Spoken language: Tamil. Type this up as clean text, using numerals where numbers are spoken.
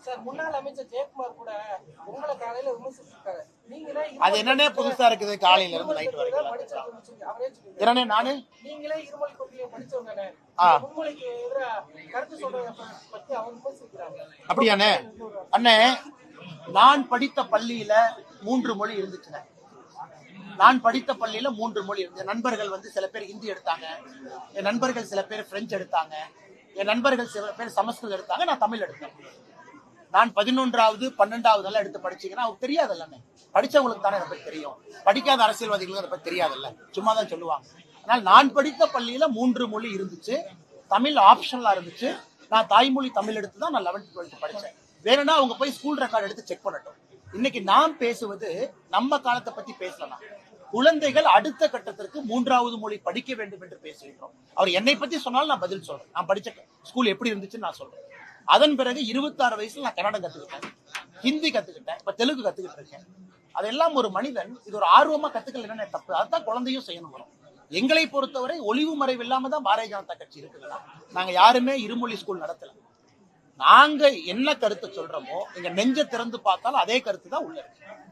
சார் முன்னாள் அமைச்சர் ஜெயக்குமார் கூட உங்களை காலையில விமர்சிச்சிருக்காரு. நீங்களே அது என்னன்னே புதுசா இருக்குது காலையில இருந்து நைட் வரைக்கும். என்னன்னே நானு நீங்களே இருமல் கொள்கையை படிச்சவங்க முன்மொழிக்கு எதிராக கருத்து சொல்றத பத்தி அவங்க விமர்சிக்கிறாங்க. அப்படியானே அண்ணே, நான் படித்த பள்ளியில 3 மொழி இருந்துச்சுண்ணே. நான் படித்த பள்ளியில 3 மொழி இருந்துச்சு. என் நண்பர்கள் வந்து சில பேர் ஹிந்தி எடுத்தாங்க, என் நண்பர்கள் சில பேர் பிரெஞ்சு எடுத்தாங்க, என் நண்பர்கள் சில பேர் சமஸ்கிருதம் எடுத்தாங்க, நான் தமிழ் எடுத்தேன். நான் 11வது 12வது எடுத்து படிச்சீங்கன்னா அவங்களுக்கு தெரியாதுல்ல. படிச்சவங்களுக்கு தானே அதை பத்தி தெரியும், படிக்காத அரசியல்வாதிகளுக்கு அதை பத்தி தெரியாதுல்ல, சும்மா தான் சொல்லுவாங்க. ஆனால் நான் படித்த பள்ளியில 3 மொழி இருந்துச்சு, தமிழ் ஆப்ஷனலா இருந்துச்சு. நான் தாய்மொழி தமிழ் எடுத்து தான் நான் 11th 12th படிச்சேன். வேணும்னா அவங்க போய் ஸ்கூல் ரெக்கார்டு எடுத்து செக் பண்ணட்டும். இன்னைக்கு நாம் பேசுவது நம்ம காலத்தை பத்தி பேசலாம். குழந்தைகள் அடுத்த கட்டத்திற்கு 3வது மொழி படிக்க வேண்டும் என்று பேசுகிறோம். அவர் என்னை பத்தி சொன்னாலும் நான் பதில் சொல்றேன். நான் படிச்ச ஸ்கூல் எப்படி இருந்துச்சுன்னு நான் சொல்றேன். அதன் பிறகு 26 வயசுல நான் கன்னடம் கத்துக்கிட்டேன், ஹிந்தி கத்துக்கிட்டேன், இப்ப தெலுங்கு கத்துக்கிட்டு இருக்கேன். அதெல்லாம் ஒரு மனிதன் இது ஒரு ஆர்வமா கத்துக்கல என்ன தப்பு, அதுதான் குழந்தையும் செய்யணும் வரும். எங்களை பொறுத்தவரை ஒளிவு மறைவு இல்லாம தான் பாரதிய ஜனதா கட்சி இருக்குதுன்னா, நாங்க யாருமே இருமொழி ஸ்கூல் நடத்தல. நாங்க என்ன கருத்தை சொல்றோமோ, நீங்க நெஞ்ச திறந்து பார்த்தாலும் அதே கருத்து தான் உள்ள இருக்கு.